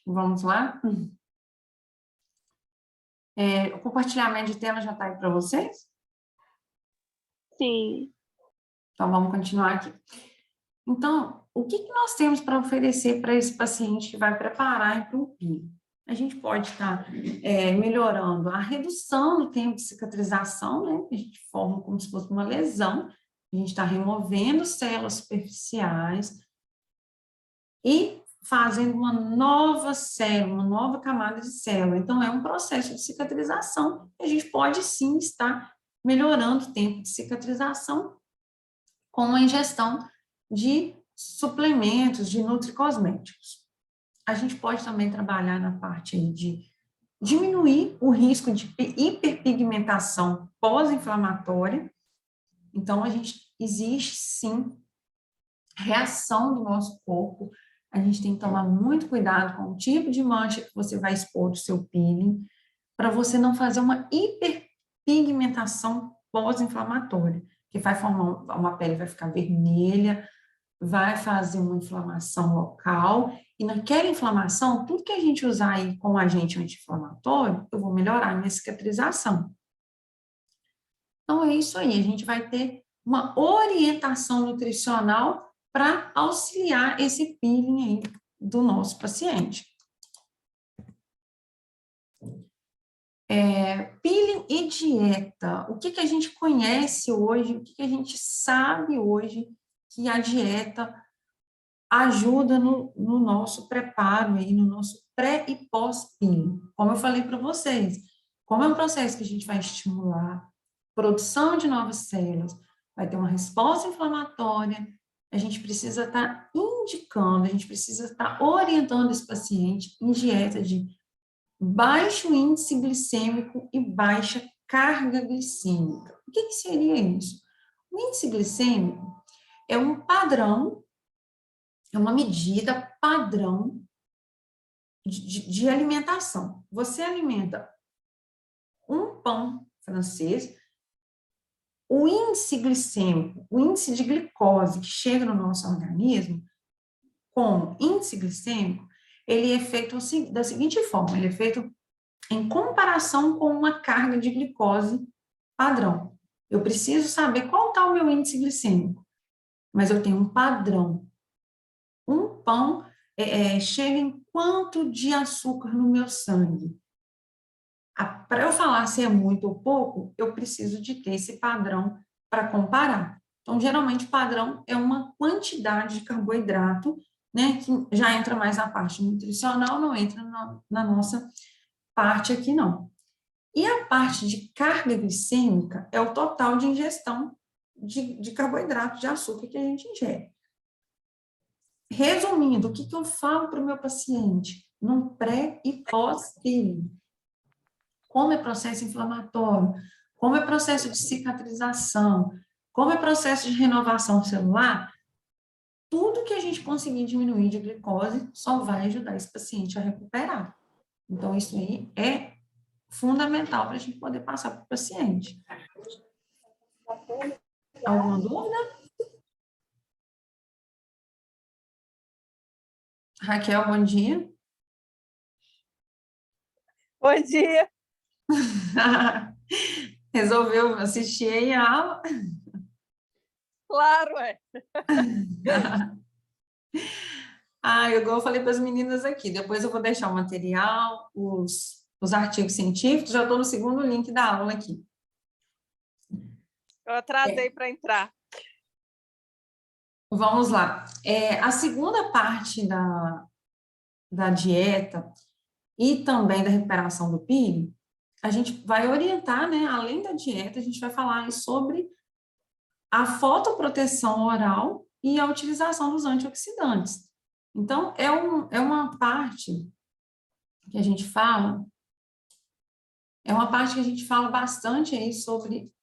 Vamos lá? O compartilhamento de tela já está aí para vocês? Sim. Então, vamos continuar aqui. Então, o que nós temos para oferecer para esse paciente que vai preparar para o PIN? A gente pode estar melhorando a redução do tempo de cicatrização, né? A gente forma como se fosse uma lesão, a gente está removendo células superficiais e fazendo uma nova célula, uma nova camada de célula. Então, é um processo de cicatrização. A gente pode, sim, estar melhorando o tempo de cicatrização com a ingestão de suplementos, de nutricosméticos. A gente pode também trabalhar na parte de diminuir o risco de hiperpigmentação pós-inflamatória. Então, existe, sim, reação do nosso corpo. A gente tem que tomar muito cuidado com o tipo de mancha que você vai expor do seu peeling, para você não fazer uma hiperpigmentação pós-inflamatória, que vai formar uma pele vai ficar vermelha, vai fazer uma inflamação local, e naquela inflamação, tudo que a gente usar aí com agente anti-inflamatório, eu vou melhorar a minha cicatrização. Então, é isso aí, a gente vai ter uma orientação nutricional para auxiliar esse peeling aí do nosso paciente. Peeling e dieta. O que a gente conhece hoje, o que a gente sabe hoje que a dieta ajuda no nosso preparo, aí, no nosso pré e pós-peeling. Como eu falei para vocês, como é um processo que a gente vai estimular produção de novas células, vai ter uma resposta inflamatória, a gente precisa estar indicando, a gente precisa estar orientando esse paciente em dieta de baixo índice glicêmico e baixa carga glicêmica. O que seria isso? O índice glicêmico é um padrão, é uma medida padrão de alimentação. Você alimenta um pão francês, o índice glicêmico, o índice de glicose que chega no nosso organismo, como índice glicêmico, ele é feito da seguinte forma, ele é feito em comparação com uma carga de glicose padrão. Eu preciso saber qual está o meu índice glicêmico, mas eu tenho um padrão. Um pão chega em quanto de açúcar no meu sangue? Para eu falar se é muito ou pouco, eu preciso de ter esse padrão para comparar. Então, geralmente, o padrão é uma quantidade de carboidrato, né, que já entra mais na parte nutricional, não entra na nossa parte aqui, não. E a parte de carga glicêmica é o total de ingestão de carboidrato, de açúcar que a gente ingere. Resumindo, o que eu falo para o meu paciente no pré e pós-peeling? Como é processo inflamatório, como é processo de cicatrização, como é processo de renovação celular, tudo que a gente conseguir diminuir de glicose só vai ajudar esse paciente a recuperar. Então, isso aí é fundamental para a gente poder passar para o paciente. Alguma dúvida? Raquel, bom dia. Bom dia. Resolveu assistir aí a aula? Claro, é. Igual eu falei para as meninas aqui, depois eu vou deixar o material, os artigos científicos, já estou no segundo link da aula aqui. Eu atrasei para entrar. Vamos lá. A segunda parte da dieta e também da recuperação do peeling, a gente vai orientar, né, além da dieta, a gente vai falar sobre a fotoproteção oral e a utilização dos antioxidantes. Então, é uma parte que a gente fala, bastante aí sobre...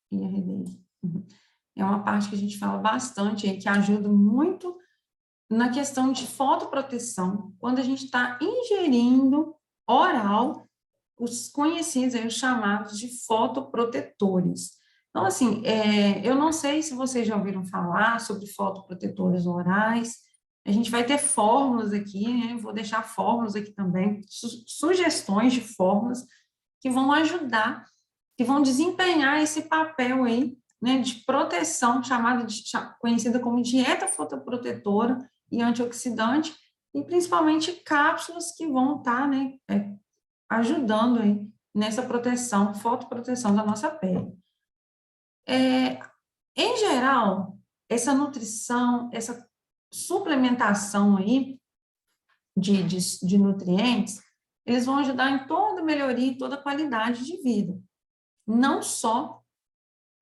É uma parte que a gente fala bastante aí, que ajuda muito na questão de fotoproteção, quando a gente está ingerindo oral os conhecidos, aí, os chamados de fotoprotetores. Então, assim, eu não sei se vocês já ouviram falar sobre fotoprotetores orais, A gente vai ter fórmulas aqui, né? Vou deixar fórmulas aqui também, sugestões de fórmulas que vão ajudar, que vão desempenhar esse papel aí, né, de proteção, conhecida como dieta fotoprotetora e antioxidante, e principalmente cápsulas que vão estar, né, ajudando aí nessa proteção, fotoproteção da nossa pele. Em geral, essa nutrição, essa suplementação aí de nutrientes, eles vão ajudar em toda a melhoria e toda a qualidade de vida, não só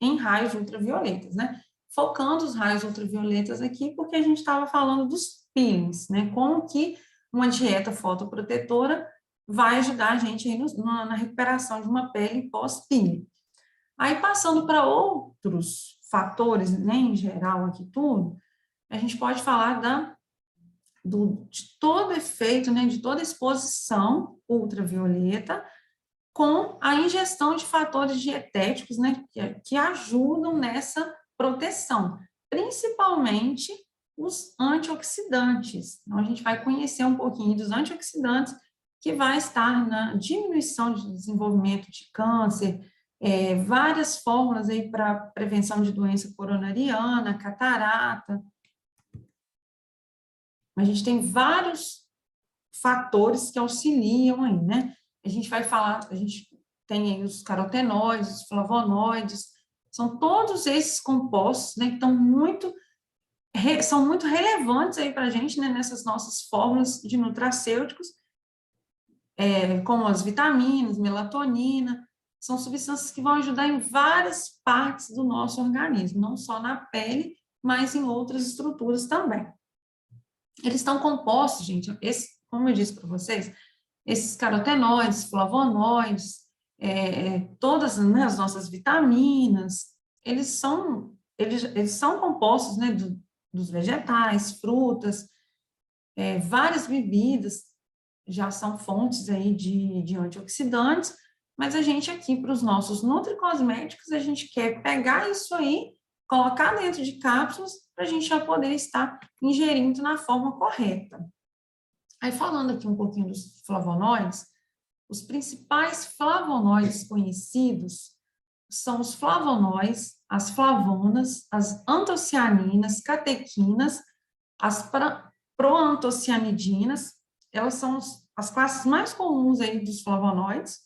em raios ultravioletas, né? Focando os raios ultravioletas aqui, porque a gente estava falando dos peelings, né? Como que uma dieta fotoprotetora vai ajudar a gente aí na recuperação de uma pele pós-peeling. Aí, passando para outros fatores, né, em geral aqui tudo, a gente pode falar de todo efeito, né, de toda exposição ultravioleta com a ingestão de fatores dietéticos, né, que ajudam nessa proteção, principalmente os antioxidantes. Então, a gente vai conhecer um pouquinho dos antioxidantes que vai estar na diminuição de desenvolvimento de câncer, várias fórmulas aí para prevenção de doença coronariana, catarata. A gente tem vários fatores que auxiliam aí, né? A gente vai falar, a gente tem aí os carotenoides, os flavonoides, são todos esses compostos, né, que são muito relevantes aí para a gente, né, nessas nossas fórmulas de nutracêuticos, como as vitaminas, melatonina, são substâncias que vão ajudar em várias partes do nosso organismo, não só na pele, mas em outras estruturas também. Eles estão compostos, gente, como eu disse para vocês, esses carotenoides, flavonoides, todas, né, as nossas vitaminas, eles são compostos, né, dos vegetais, frutas, várias bebidas já são fontes aí de antioxidantes, mas a gente aqui, para os nossos nutricosméticos, a gente quer pegar isso aí, colocar dentro de cápsulas, para a gente já poder estar ingerindo na forma correta. Aí, falando aqui um pouquinho dos flavonoides, os principais flavonoides conhecidos são os flavonoides, as flavonas, as antocianinas, catequinas, as proantocianidinas, elas são as classes mais comuns aí dos flavonoides.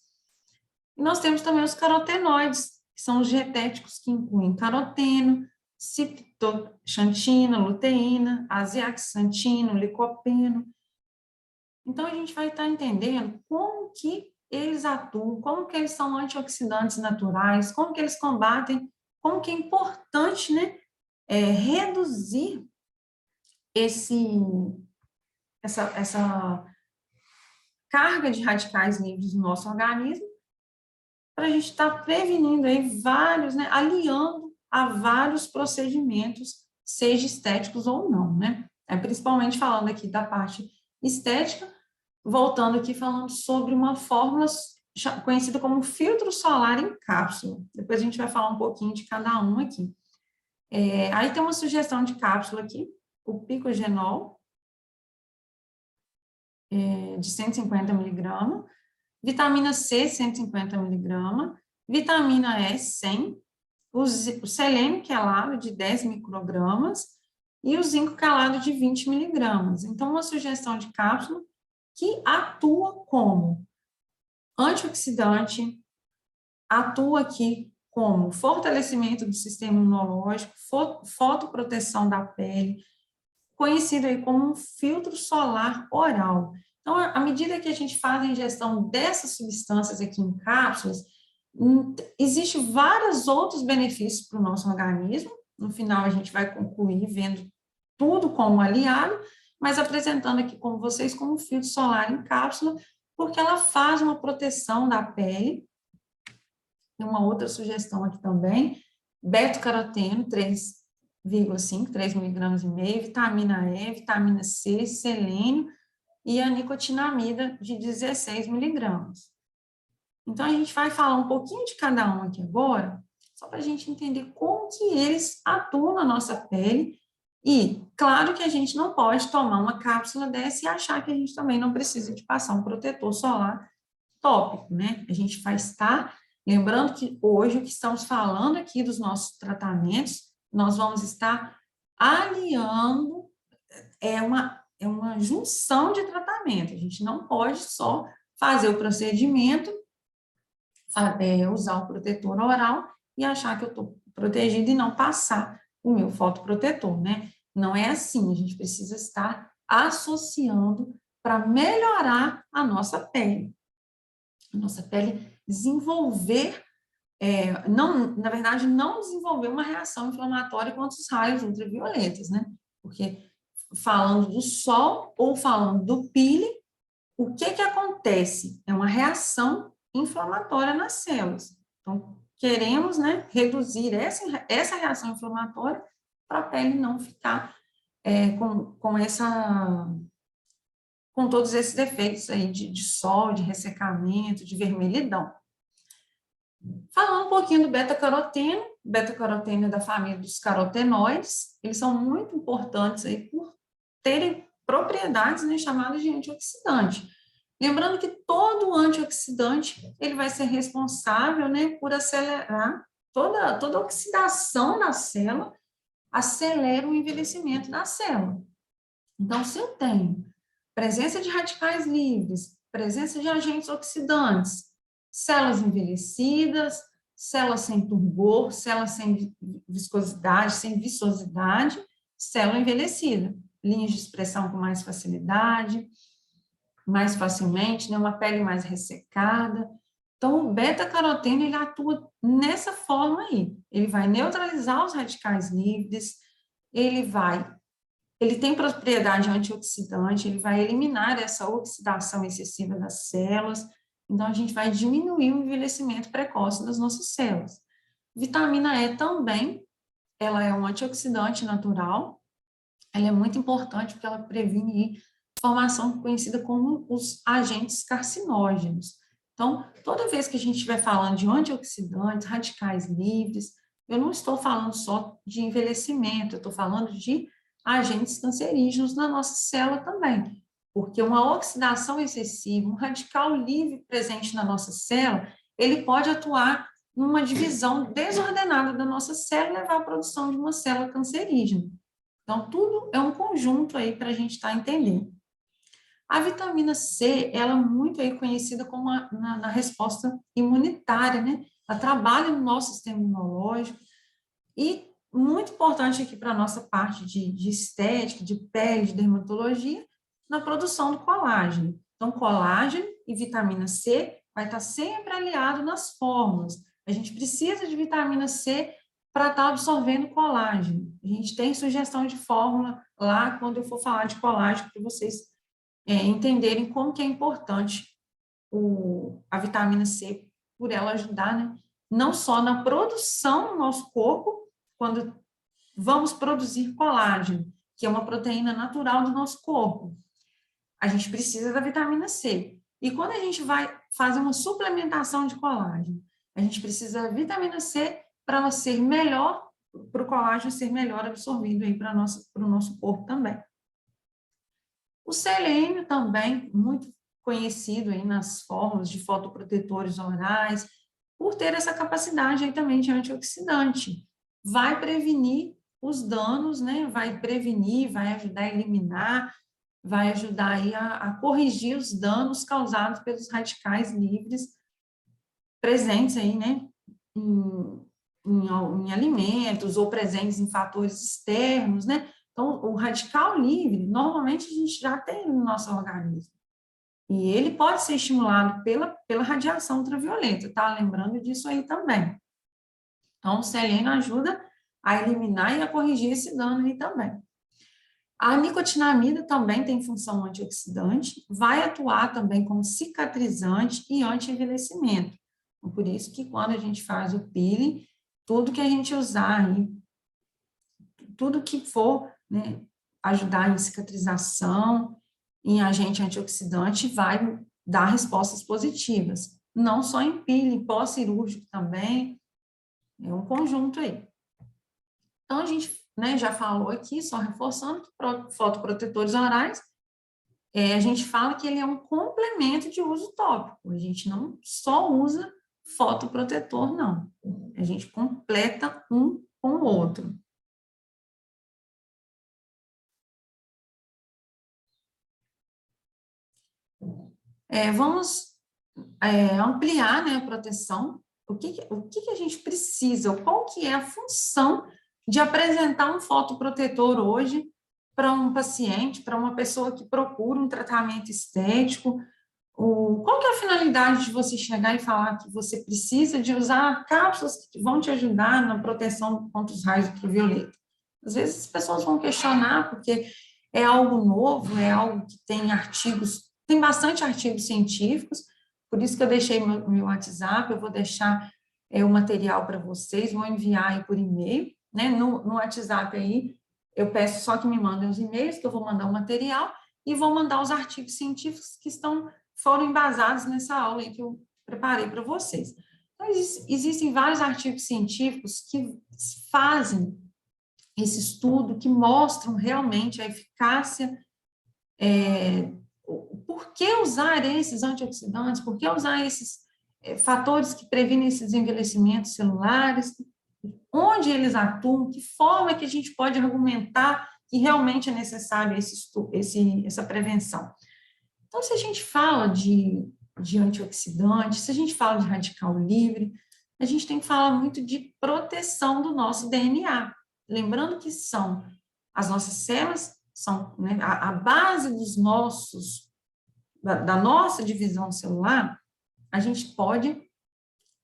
E nós temos também os carotenoides, que são os dietéticos que incluem caroteno, ciptoxantina, luteína, aziaxantina, licopeno. Então, a gente vai estar entendendo como que eles atuam, como que eles são antioxidantes naturais, como que eles combatem, como que é importante, né, reduzir essa carga de radicais livres no nosso organismo, para a gente estar prevenindo aí vários, né, aliando a vários procedimentos, seja estéticos ou não, né? Principalmente falando aqui da parte estética, voltando aqui falando sobre uma fórmula conhecida como filtro solar em cápsula. Depois a gente vai falar um pouquinho de cada um aqui. Aí tem uma sugestão de cápsula aqui, o picogenol, de 150 miligramas, vitamina C, 150 miligramas, vitamina E, 100, o selênio quelado, de 10 microgramas, e o zinco quelado, de 20 miligramas. Então, uma sugestão de cápsula que atua como antioxidante, atua aqui como fortalecimento do sistema imunológico, fotoproteção da pele, conhecido aí como um filtro solar oral. Então, à medida que a gente faz a ingestão dessas substâncias aqui em cápsulas, existem vários outros benefícios para o nosso organismo. No final, a gente vai concluir vendo tudo como aliado, mas apresentando aqui com vocês como um filtro solar em cápsula, porque ela faz uma proteção da pele. Tem uma outra sugestão aqui também, beta-caroteno, 3,5, 3 miligramas e meio, vitamina E, vitamina C, selênio e a nicotinamida de 16 miligramas. Então, a gente vai falar um pouquinho de cada um aqui agora, só para a gente entender como que eles atuam na nossa pele E, claro que a gente não pode tomar uma cápsula dessa e achar que a gente também não precisa de passar um protetor solar tópico, né? A gente vai estar, lembrando que hoje o que estamos falando aqui dos nossos tratamentos, nós vamos estar aliando, é uma junção de tratamento, a gente não pode só fazer o procedimento, usar o protetor oral e achar que eu estou protegida e não passar o meu fotoprotetor, né? Não é assim, a gente precisa estar associando para melhorar a nossa pele. A nossa pele desenvolver, não, na verdade, não desenvolver uma reação inflamatória contra os raios ultravioletas, né? Porque falando do sol ou falando do peeling, o que que acontece? É uma reação inflamatória nas células. Então, queremos, né, reduzir essa reação inflamatória para a pele não ficar com todos esses efeitos aí de sol, de ressecamento, de vermelhidão. Falando um pouquinho do beta-caroteno é da família dos carotenoides, eles são muito importantes aí por terem propriedades, né, chamadas de antioxidante. Lembrando que todo antioxidante, ele vai ser responsável, né, por acelerar toda a oxidação da célula, acelera o envelhecimento da célula. Então, se eu tenho presença de radicais livres, presença de agentes oxidantes, células envelhecidas, células sem turgor, células sem viscosidade, sem viçosidade, célula envelhecida, linhas de expressão com mais facilidade, mais facilmente, né, uma pele mais ressecada. Então, o beta-caroteno, ele atua nessa forma aí. Ele vai neutralizar os radicais livres, ele tem propriedade antioxidante, ele vai eliminar essa oxidação excessiva das células, então a gente vai diminuir o envelhecimento precoce das nossas células. Vitamina E também, ela é um antioxidante natural, ela é muito importante porque ela previne formação conhecida como os agentes carcinógenos. Então, toda vez que a gente estiver falando de antioxidantes, radicais livres, eu não estou falando só de envelhecimento, eu estou falando de agentes cancerígenos na nossa célula também, porque uma oxidação excessiva, um radical livre presente na nossa célula, ele pode atuar numa divisão desordenada da nossa célula e levar à produção de uma célula cancerígena. Então, tudo é um conjunto aí para a gente estar entendendo. A vitamina C, ela é muito aí conhecida como na resposta imunitária, né? Ela trabalha no nosso sistema imunológico e muito importante aqui para a nossa parte de estética, de pele, de dermatologia, na produção do colágeno. Então, colágeno e vitamina C vai estar sempre aliado nas fórmulas. A gente precisa de vitamina C para estar absorvendo colágeno. A gente tem sugestão de fórmula lá quando eu for falar de colágeno, para vocês entenderem como que é importante a vitamina C, por ela ajudar, né? Não só na produção do nosso corpo, quando vamos produzir colágeno, que é uma proteína natural do nosso corpo. A gente precisa da vitamina C. E quando a gente vai fazer uma suplementação de colágeno, a gente precisa da vitamina C para ela ser melhor, para o colágeno ser melhor absorvido aí para o nosso corpo também. O selênio também, muito conhecido aí nas fórmulas de fotoprotetores orais, por ter essa capacidade aí também de antioxidante. Vai prevenir os danos, né? Vai prevenir, vai ajudar a eliminar, vai ajudar aí a corrigir os danos causados pelos radicais livres presentes aí, né? Em alimentos ou presentes em fatores externos, né? Então, o radical livre, normalmente a gente já tem no nosso organismo. E ele pode ser estimulado pela radiação ultravioleta, tá? Lembrando disso aí também. Então, o selênio ajuda a eliminar e a corrigir esse dano aí também. A nicotinamida também tem função antioxidante, vai atuar também como cicatrizante e anti-envelhecimento. Por isso que quando a gente faz o peeling, tudo que a gente usar aí, tudo que for, né, ajudar em cicatrização, em agente antioxidante, vai dar respostas positivas. Não só em peeling, pós-cirúrgico também, é um conjunto aí. Então, a gente né, já falou aqui, só reforçando, que fotoprotetores orais, a gente fala que ele é um complemento de uso tópico, a gente não só usa fotoprotetor, não. A gente completa um com o outro. Vamos ampliar, né, a proteção. O que a gente precisa? Qual que é a função de apresentar um fotoprotetor hoje para um paciente, para uma pessoa que procura um tratamento estético? Qual que é a finalidade de você chegar e falar que você precisa de usar cápsulas que vão te ajudar na proteção contra os raios ultravioleta? Às vezes as pessoas vão questionar porque é algo novo, é algo que tem artigos, tem bastante artigos científicos, por isso que eu deixei meu WhatsApp, eu vou deixar o material para vocês, vou enviar aí por e-mail, né? No WhatsApp aí, eu peço só que me mandem os e-mails, que eu vou mandar o material, e vou mandar os artigos científicos que foram embasados nessa aula aí que eu preparei para vocês. Então, existem vários artigos científicos que fazem esse estudo, que mostram realmente a eficácia, por que usar esses antioxidantes, por que usar esses fatores que previnem esses envelhecimentos celulares, onde eles atuam, que forma que a gente pode argumentar que realmente é necessário essa prevenção. Então, se a gente fala de antioxidante, se a gente fala de radical livre, a gente tem que falar muito de proteção do nosso DNA. Lembrando que as nossas células, são, né, a base da nossa divisão celular, a gente pode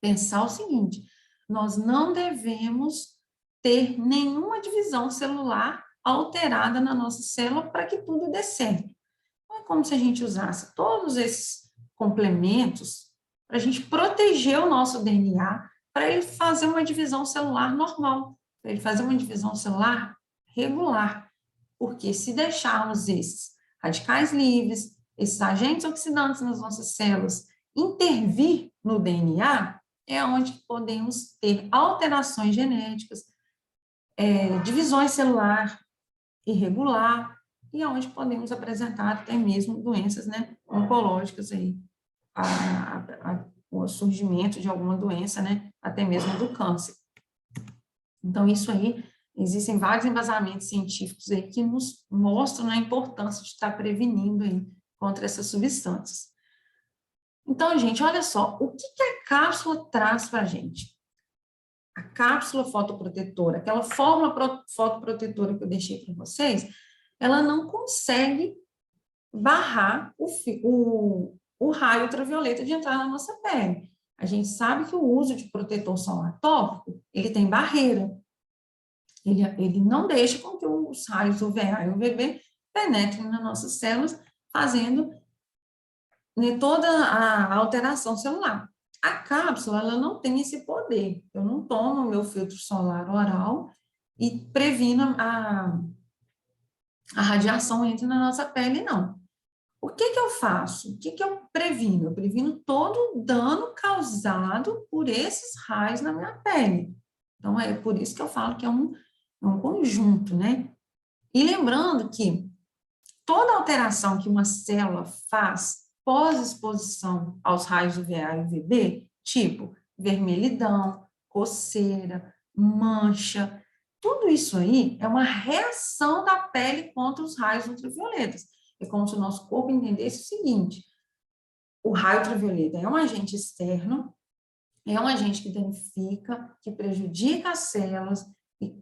pensar o seguinte: nós não devemos ter nenhuma divisão celular alterada na nossa célula para que tudo dê certo. Não é como se a gente usasse todos esses complementos para a gente proteger o nosso DNA, para ele fazer uma divisão celular normal, para ele fazer uma divisão celular regular. Porque se deixarmos esses radicais livres, esses agentes oxidantes nas nossas células intervir no DNA, é onde podemos ter alterações genéticas, divisões celular irregular, e onde podemos apresentar até mesmo doenças, né, oncológicas aí, o surgimento de alguma doença, né, até mesmo do câncer. Então, isso aí, existem vários embasamentos científicos aí que nos mostram a importância de estar prevenindo aí contra essas substâncias. Então, gente, olha só, o que a cápsula traz para a gente? A cápsula fotoprotetora, aquela fórmula fotoprotetora que eu deixei para vocês, ela não consegue barrar o raio ultravioleta de entrar na nossa pele. A gente sabe que o uso de protetor solar tópico, ele tem barreira. Ele não deixa com que os raios UVA e UVB penetrem nas nossas células, fazendo, né, toda a alteração celular. A cápsula, ela não tem esse poder. Eu não tomo o meu filtro solar oral e previno a radiação entre na nossa pele, não. O que eu faço? O que eu previno? Eu previno todo o dano causado por esses raios na minha pele. Então, é por isso que eu falo que é um conjunto, né? E lembrando que toda alteração que uma célula faz pós-exposição aos raios UVA e UVB, tipo vermelhidão, coceira, mancha, tudo isso aí é uma reação da pele contra os raios ultravioletas. É como se o nosso corpo entendesse o seguinte: o raio ultravioleta é um agente externo, é um agente que danifica, que prejudica as células e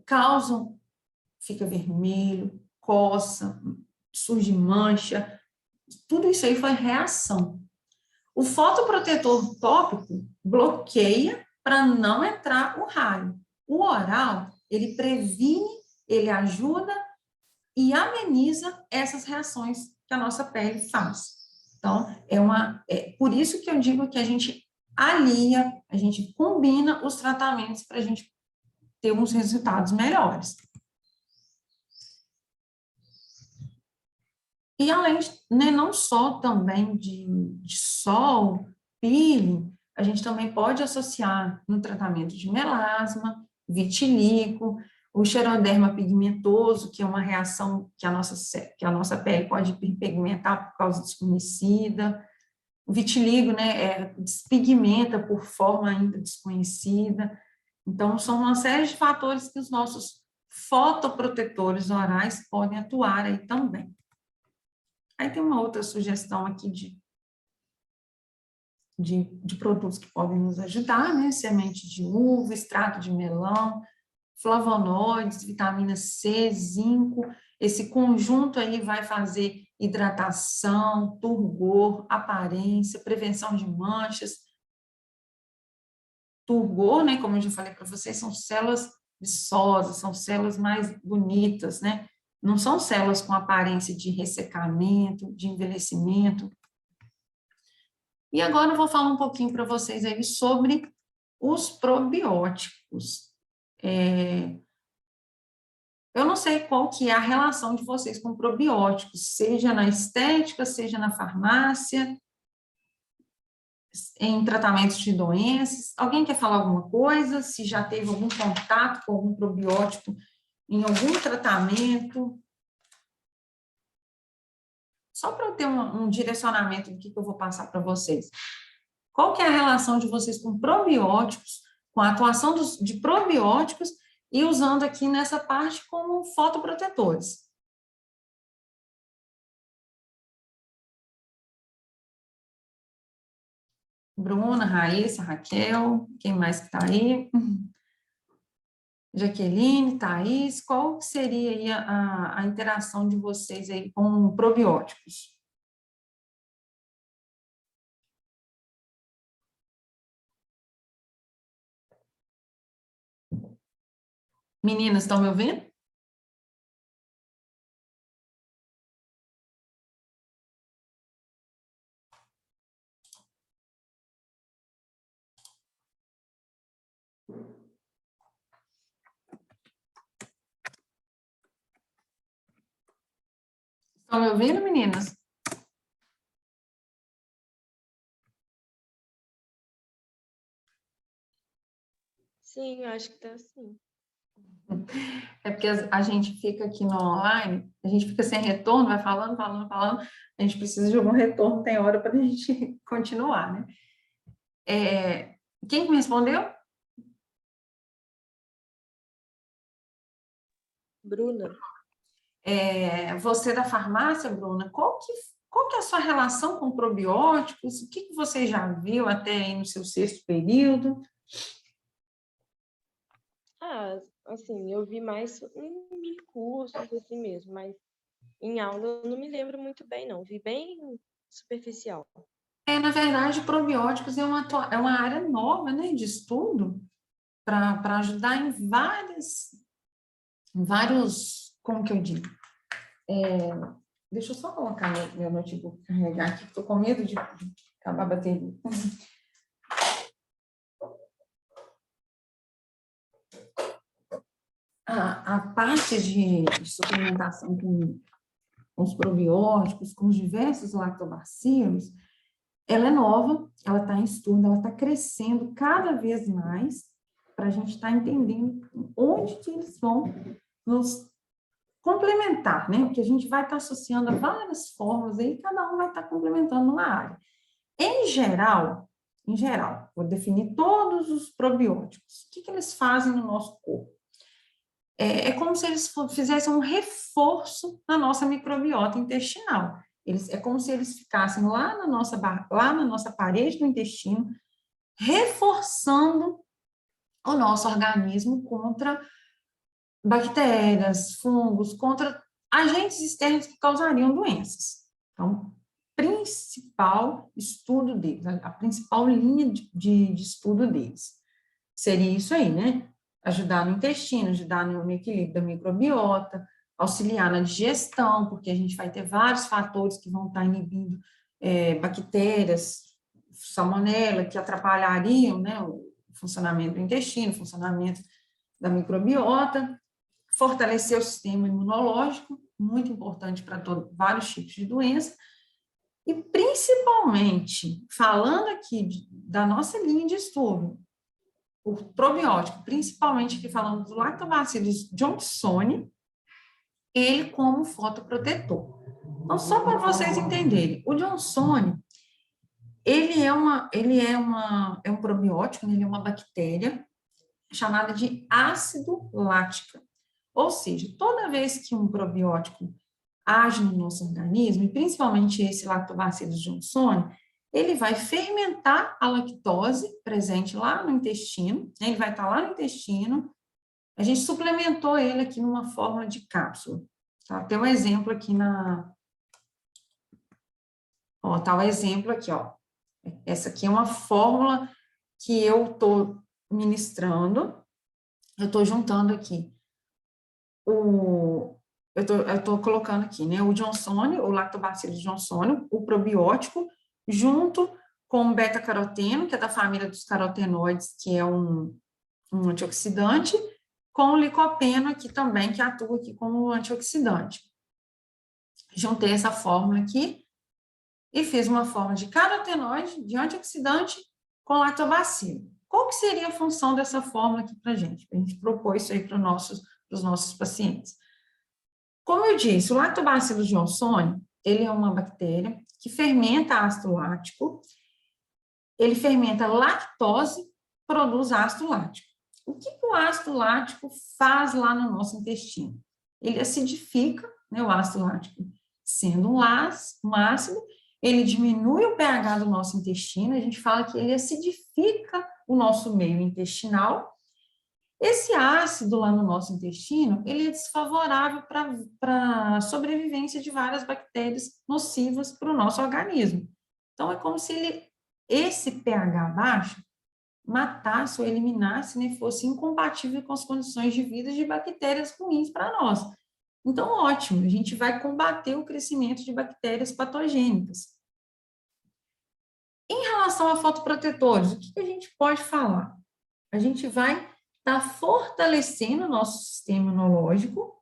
fica vermelho, coça, surge mancha, tudo isso aí foi reação. O fotoprotetor tópico bloqueia para não entrar o raio. O oral, ele previne, ele ajuda e ameniza essas reações que a nossa pele faz. Então, por isso que eu digo que a gente alia, a gente combina os tratamentos para a gente ter uns resultados melhores. E além, né, não só também de sol, peeling, a gente também pode associar no tratamento de melasma, vitiligo. o xeroderma pigmentoso, que é uma reação que a nossa pele pode hiperpigmentar por causa desconhecida. O vitiligo, né, despigmenta por forma ainda desconhecida. Então, são uma série de fatores que os nossos fotoprotetores orais podem atuar aí também. Aí tem uma outra sugestão aqui de produtos que podem nos ajudar, né? Semente de uva, extrato de melão, flavonoides, vitamina C, zinco. Esse conjunto aí vai fazer hidratação, turgor, aparência, prevenção de manchas. Turgor, né? Como eu já falei para vocês, são células viçosas, são células mais bonitas, né? Não são células com aparência de ressecamento, de envelhecimento. E agora eu vou falar um pouquinho para vocês aí sobre os probióticos. Eu não sei qual que é a relação de vocês com probióticos, seja na estética, seja na farmácia, em tratamentos de doenças. Alguém quer falar alguma coisa? Se já teve algum contato com algum probiótico em algum tratamento? Só para eu ter um direcionamento do que eu vou passar para vocês. Qual que é a relação de vocês com probióticos, com a atuação de probióticos e usando aqui nessa parte como fotoprotetores? Bruna, Raíssa, Raquel, quem mais que está aí? Jaqueline, Thaís, qual seria aí a interação de vocês aí com probióticos? Meninas, estão me ouvindo? Estão me ouvindo, meninas? Sim, eu acho que tá sim. É porque a gente fica aqui no online, a gente fica sem retorno, vai falando, a gente precisa de algum retorno, tem hora para a gente continuar, né? Quem me respondeu? Bruna, Você da farmácia, Bruna, qual que é a sua relação com probióticos? O que você já viu até aí no seu 6º período? assim, eu vi mais em cursos, assim mesmo, mas em aula eu não me lembro muito bem, não. Vi bem superficial. Na verdade, probióticos é uma área nova, né, de estudo para ajudar em vários, como que eu digo? Deixa eu só colocar meu notebook carregar aqui, estou com medo de acabar a bateria. A parte de suplementação com os probióticos, com os diversos lactobacilos, ela é nova, ela está em estudo, ela está crescendo cada vez mais para a gente estar entendendo onde que eles vão nos complementar, né? Porque a gente vai estar associando a várias formas aí, cada um vai estar complementando uma área. Em geral, vou definir todos os probióticos. O que eles fazem no nosso corpo? É como se eles fizessem um reforço na nossa microbiota intestinal. É como se eles ficassem lá na nossa parede do intestino, reforçando o nosso organismo contra bactérias, fungos, contra agentes externos que causariam doenças. Então, principal estudo deles, a principal linha de estudo deles seria isso aí, né? Ajudar no intestino, ajudar no equilíbrio da microbiota, auxiliar na digestão, porque a gente vai ter vários fatores que vão estar inibindo bactérias, salmonela, que atrapalhariam, né, o funcionamento do intestino, o funcionamento da microbiota, fortalecer o sistema imunológico, muito importante para vários tipos de doença, e principalmente, falando aqui da nossa linha de estudo, o probiótico, principalmente aqui falando do Lactobacillus johnsoni, ele como fotoprotetor. Então, só para vocês entenderem, o Johnsoni, é um probiótico, ele é uma bactéria chamada de ácido lática. Ou seja, toda vez que um probiótico age no nosso organismo, e principalmente esse Lactobacillus johnsoni, ele vai fermentar a lactose presente lá no intestino, né? Ele vai estar lá no intestino, a gente suplementou ele aqui numa forma de cápsula. Tá? Tem um exemplo aqui tá o exemplo aqui, ó. Essa aqui é uma fórmula que eu estou ministrando, eu estou juntando aqui eu estou colocando aqui, né, o Johnsoni, o Lactobacillus johnsoni, o probiótico, junto com o beta-caroteno, que é da família dos carotenoides, que é um antioxidante, com o licopeno aqui também, que atua aqui como antioxidante. Juntei essa fórmula aqui e fiz uma fórmula de carotenoide, de antioxidante, com lactobacilo. Qual que seria a função dessa fórmula aqui para a gente? A gente propôs isso aí para os nossos pacientes. Como eu disse, o Lactobacillus johnsoni, ele é uma bactéria que fermenta ácido lático, ele fermenta lactose, produz ácido lático. O que o ácido lático faz lá no nosso intestino? Ele acidifica, né, o ácido lático sendo um ácido, ele diminui o pH do nosso intestino, a gente fala que ele acidifica o nosso meio intestinal. Esse ácido lá no nosso intestino, ele é desfavorável para a sobrevivência de várias bactérias nocivas para o nosso organismo. Então, é como se esse pH baixo matasse ou eliminasse, né, fosse incompatível com as condições de vida de bactérias ruins para nós. Então, ótimo, a gente vai combater o crescimento de bactérias patogênicas. Em relação a fotoprotetores, o que a gente pode falar? A gente vai estar fortalecendo o nosso sistema imunológico,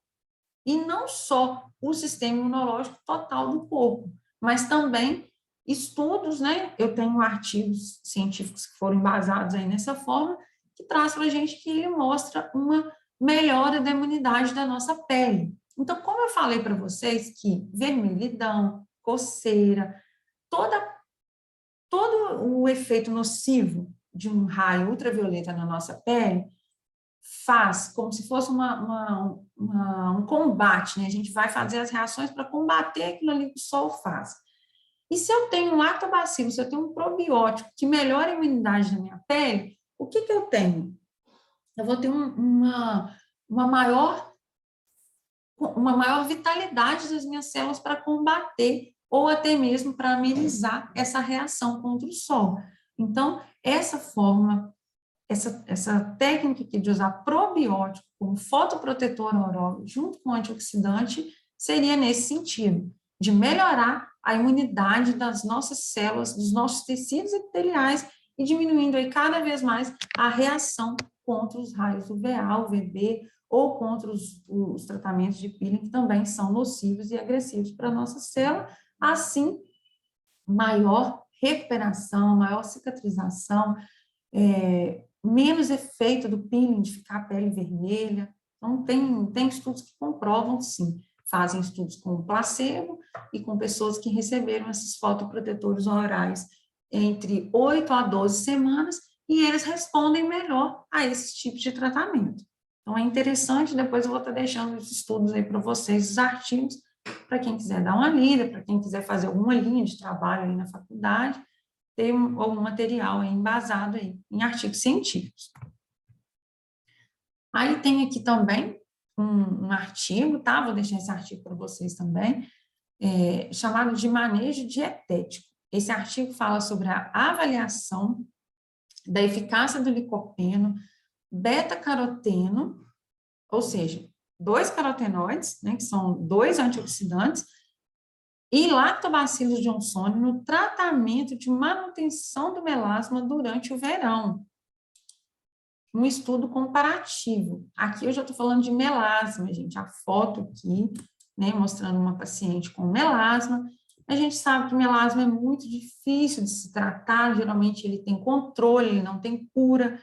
e não só o sistema imunológico total do corpo, mas também estudos, né? Eu tenho artigos científicos que foram embasados aí nessa forma, que traz para a gente que ele mostra uma melhora da imunidade da nossa pele. Então, como eu falei para vocês que vermelhidão, coceira, todo o efeito nocivo de um raio ultravioleta na nossa pele faz como se fosse um combate, né? A gente vai fazer as reações para combater aquilo ali que o sol faz. E se eu tenho um lactobacilo, se eu tenho um probiótico que melhora a imunidade da minha pele, o que eu tenho? Eu vou ter uma maior vitalidade das minhas células para combater ou até mesmo para amenizar essa reação contra o sol. Então, essa fórmula, essa técnica aqui de usar probiótico como fotoprotetor oral junto com antioxidante seria nesse sentido, de melhorar a imunidade das nossas células, dos nossos tecidos epiteliais e diminuindo aí cada vez mais a reação contra os raios UVA, UVB ou contra os tratamentos de peeling que também são nocivos e agressivos para a nossa célula, assim, maior recuperação, maior cicatrização, menos efeito do peeling de ficar a pele vermelha. Então, tem estudos que comprovam, sim, fazem estudos com placebo e com pessoas que receberam esses fotoprotetores orais entre 8 a 12 semanas e eles respondem melhor a esses tipos de tratamento. Então, é interessante, depois eu vou estar deixando os estudos aí para vocês, os artigos, para quem quiser dar uma lida, para quem quiser fazer alguma linha de trabalho aí na faculdade, ter algum material aí embasado aí em artigos científicos. Aí tem aqui também um artigo, tá? Vou deixar esse artigo para vocês também, chamado de manejo dietético. Esse artigo fala sobre a avaliação da eficácia do licopeno, beta-caroteno, ou seja, 2 carotenoides, né, que são 2 antioxidantes, e lactobacillus johnsoni no tratamento de manutenção do melasma durante o verão. Um estudo comparativo. Aqui eu já estou falando de melasma, gente. A foto aqui, né, mostrando uma paciente com melasma. A gente sabe que melasma é muito difícil de se tratar, geralmente ele tem controle, ele não tem cura.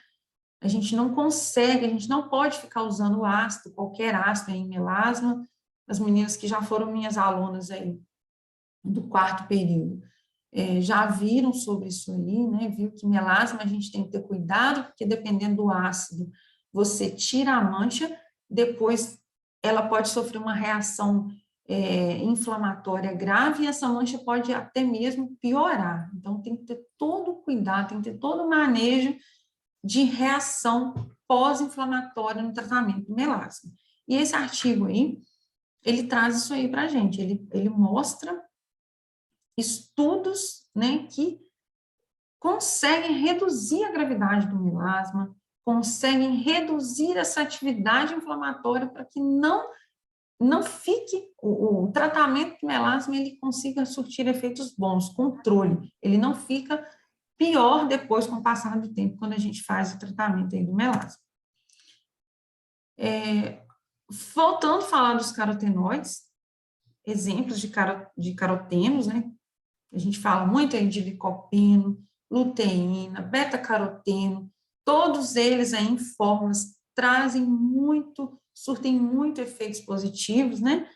A gente não consegue, a gente não pode ficar usando ácido, qualquer ácido em melasma. As meninas que já foram minhas alunas aí do quarto período, já viram sobre isso aí, né? Viu que melasma a gente tem que ter cuidado, porque dependendo do ácido, você tira a mancha, depois ela pode sofrer uma reação inflamatória grave e essa mancha pode até mesmo piorar. Então, tem que ter todo o cuidado, tem que ter todo o manejo de reação pós-inflamatória no tratamento do melasma. E esse artigo aí, ele traz isso aí para a gente, ele mostra estudos, né, que conseguem reduzir a gravidade do melasma, conseguem reduzir essa atividade inflamatória para que não fique, o tratamento do melasma, ele consiga surtir efeitos bons, controle, ele não fica pior depois com o passar do tempo, quando a gente faz o tratamento aí do melasma. Voltando a falar dos carotenoides, exemplos de carotenos, né? A gente fala muito aí de licopeno, luteína, beta-caroteno, todos eles aí em fórmulas surtem muito efeitos positivos, né?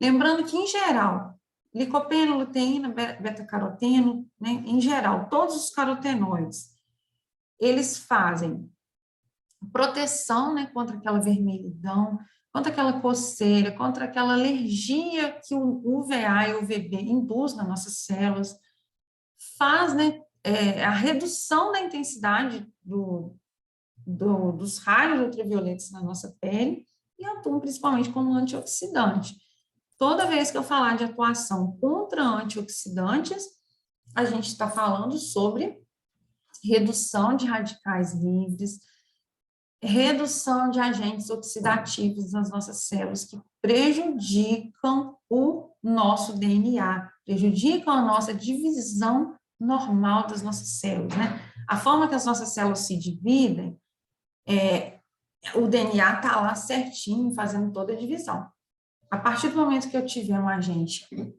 Lembrando que, em geral, licopeno, luteína, beta-caroteno, né? Em geral, todos os carotenoides, eles fazem proteção, né, contra aquela vermelhidão, contra aquela coceira, contra aquela alergia que o UVA e o UVB induz nas nossas células, faz, né, a redução da intensidade dos raios ultravioletas na nossa pele e atuam principalmente como antioxidante. Toda vez que eu falar de atuação contra antioxidantes, a gente está falando sobre redução de radicais livres, redução de agentes oxidativos nas nossas células que prejudicam o nosso DNA, prejudicam a nossa divisão normal das nossas células, né? A forma que as nossas células se dividem, o DNA está lá certinho, fazendo toda a divisão. A partir do momento que eu tiver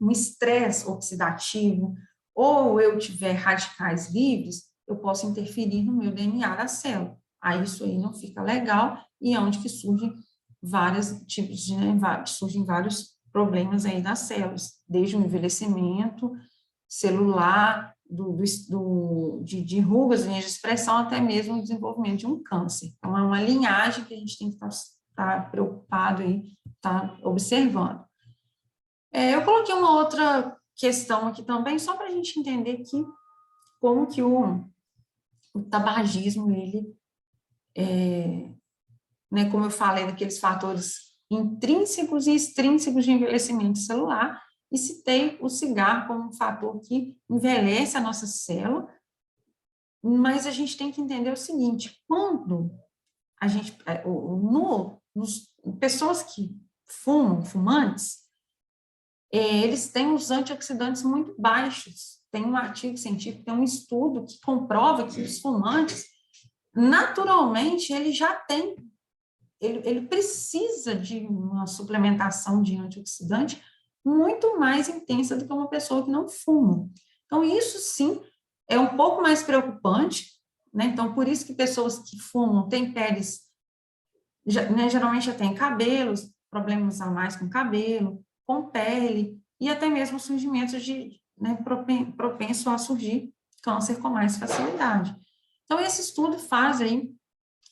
um estresse oxidativo, ou eu tiver radicais livres, eu posso interferir no meu DNA da célula. Aí isso aí não fica legal, e é onde que surgem surgem vários problemas aí das células, desde o envelhecimento celular, de rugas, linhas de expressão, até mesmo o desenvolvimento de um câncer. Então, é uma linhagem que a gente tem que estar preocupado aí, estar observando. Eu coloquei uma outra questão aqui também, só para a gente entender como que o tabagismo, ele, né, como eu falei, daqueles fatores intrínsecos e extrínsecos de envelhecimento celular, e citei o cigarro como um fator que envelhece a nossa célula, mas a gente tem que entender o seguinte, quando a gente, pessoas que fumantes, eles têm os antioxidantes muito baixos. Tem um artigo científico, tem um estudo que comprova que os fumantes, naturalmente, ele precisa de uma suplementação de antioxidante muito mais intensa do que uma pessoa que não fuma. Então, isso sim é um pouco mais preocupante, né? Então, por isso que pessoas que fumam têm peles, né, geralmente já têm cabelos, problemas a mais com cabelo, com pele, e até mesmo surgimento né, propenso a surgir câncer com mais facilidade. Então, esse estudo faz aí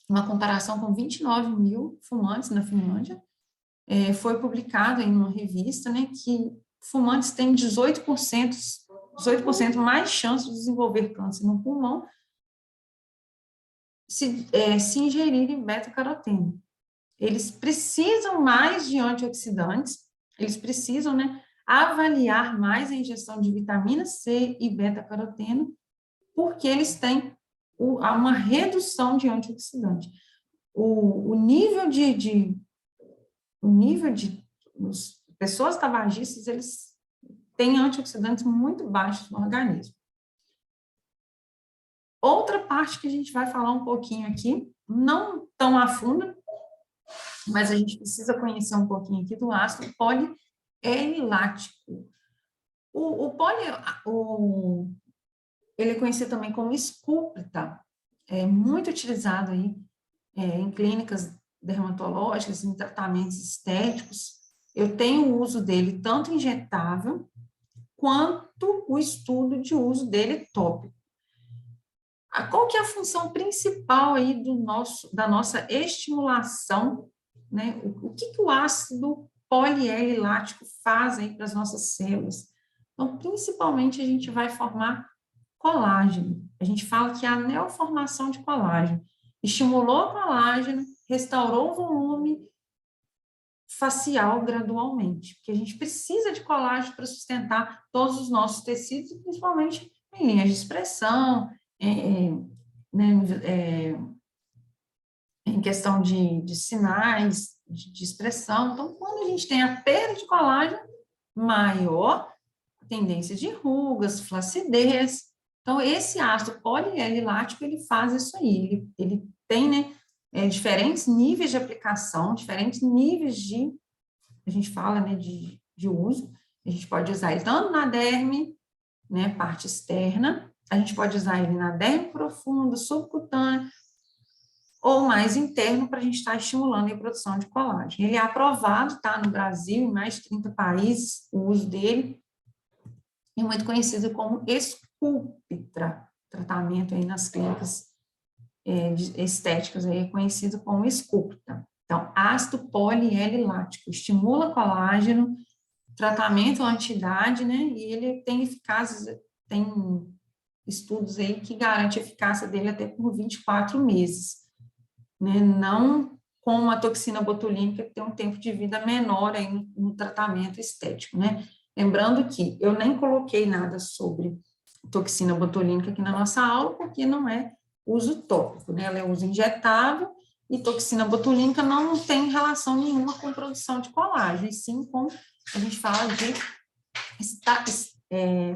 uma comparação com 29 mil fumantes na Finlândia, foi publicado em uma revista, né, que fumantes têm 18% mais chance de desenvolver câncer no pulmão se ingerirem beta-caroteno. Eles precisam mais de antioxidantes, eles precisam, né, avaliar mais a ingestão de vitamina C e beta-caroteno, porque eles têm uma redução de antioxidante. O nível de pessoas tabagistas, eles têm antioxidantes muito baixos no organismo. Outra parte que a gente vai falar um pouquinho aqui, não tão a fundo, mas a gente precisa conhecer um pouquinho aqui do ácido polielilático. Ele é conhecido também como esculpita, é muito utilizado aí em clínicas dermatológicas, em tratamentos estéticos, eu tenho o uso dele tanto injetável, quanto o estudo de uso dele tópico. Qual que é a função principal aí da nossa estimulação, né? O que o ácido poliL-lático faz aí para as nossas células? Então, principalmente, a gente vai formar colágeno. A gente fala que é a neoformação de colágeno. Estimulou o colágeno, restaurou o volume facial gradualmente, porque a gente precisa de colágeno para sustentar todos os nossos tecidos, principalmente em linhas de expressão, em questão de sinais de expressão. Então, quando a gente tem a perda de colágeno, maior tendência de rugas, flacidez. Então, esse ácido poliL-lático, ele faz isso aí, ele tem, né, diferentes níveis de aplicação, diferentes níveis a gente fala, né, de uso. A gente pode usar ele tanto na derme, né, parte externa, a gente pode usar ele na derme profunda, subcutânea, ou mais interno, para a gente estar estimulando a produção de colágeno. Ele é aprovado, tá, no Brasil, em mais de 30 países, o uso dele, é muito conhecido como Sculptra, tratamento aí nas clínicas estéticas, aí é conhecido como Sculptra. Então, ácido poliL-lático, estimula colágeno, tratamento anti-idade, né, e ele tem eficácia, tem estudos aí que garantem a eficácia dele até por 24 meses, né, não com a toxina botulínica, que tem um tempo de vida menor aí no tratamento estético, né. Lembrando que eu nem coloquei nada sobre toxina botulínica aqui na nossa aula, porque não é uso tópico, né, ela é uso injetável, e toxina botulínica não tem relação nenhuma com produção de colágeno, e sim com, a gente fala de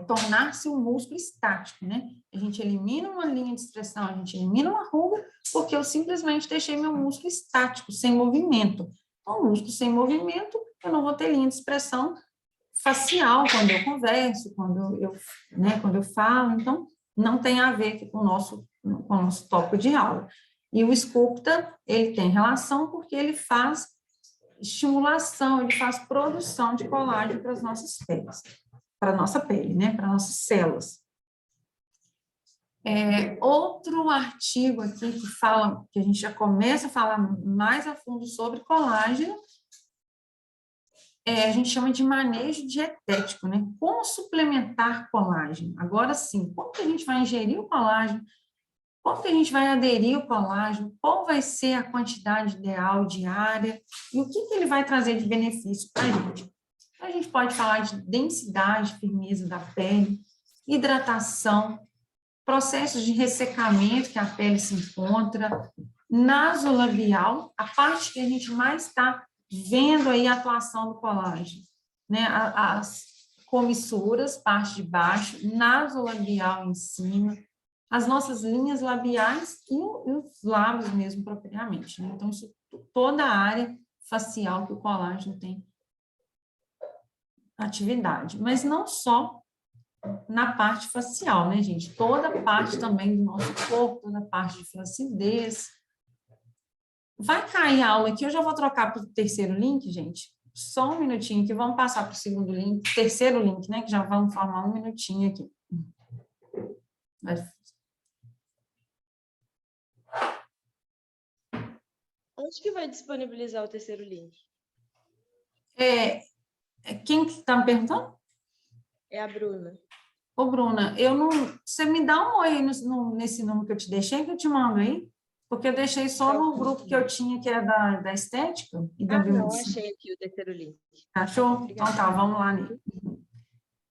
tornar-se um músculo estático, né? A gente elimina uma linha de expressão, a gente elimina uma ruga, porque eu simplesmente deixei meu músculo estático, sem movimento. Então, músculo sem movimento, eu não vou ter linha de expressão facial quando eu converso, quando eu falo, então, não tem a ver com o nosso tópico de aula. E o Sculptra, ele tem relação porque ele faz estimulação, ele faz produção de colágeno para as nossas peles, para a nossa pele, né, para nossas células. Outro artigo aqui que fala, que a gente já começa a falar mais a fundo sobre colágeno, a gente chama de manejo dietético, né? Como suplementar colágeno? Agora sim, como que a gente vai ingerir o colágeno? Como que a gente vai aderir o colágeno? Qual vai ser a quantidade ideal diária? E o que ele vai trazer de benefício para a gente? A gente pode falar de densidade, firmeza da pele, hidratação, processos de ressecamento que a pele se encontra, nasolabial, a parte que a gente mais está vendo aí a atuação do colágeno, né? As comissuras, parte de baixo, nasolabial em cima, as nossas linhas labiais e os lábios mesmo, propriamente, né? Então, isso, toda a área facial que o colágeno tem atividade, mas não só na parte facial, né, gente? Toda a parte também do nosso corpo, toda a parte de flacidez. Vai cair a aula aqui, eu já vou trocar para o terceiro link, gente. Só um minutinho que vamos passar para o segundo link, terceiro link, né, que já vamos formar um minutinho aqui. Onde que vai disponibilizar o terceiro link? Quem que está me perguntando? É a Bruna. Ô, Bruna, você me dá um oi aí nesse número que eu te deixei, que eu te mando aí? Porque eu deixei só no grupo que eu tinha, que era da estética. E da não, achei aqui o terceiro link. Achou? Então tá, vamos lá nele.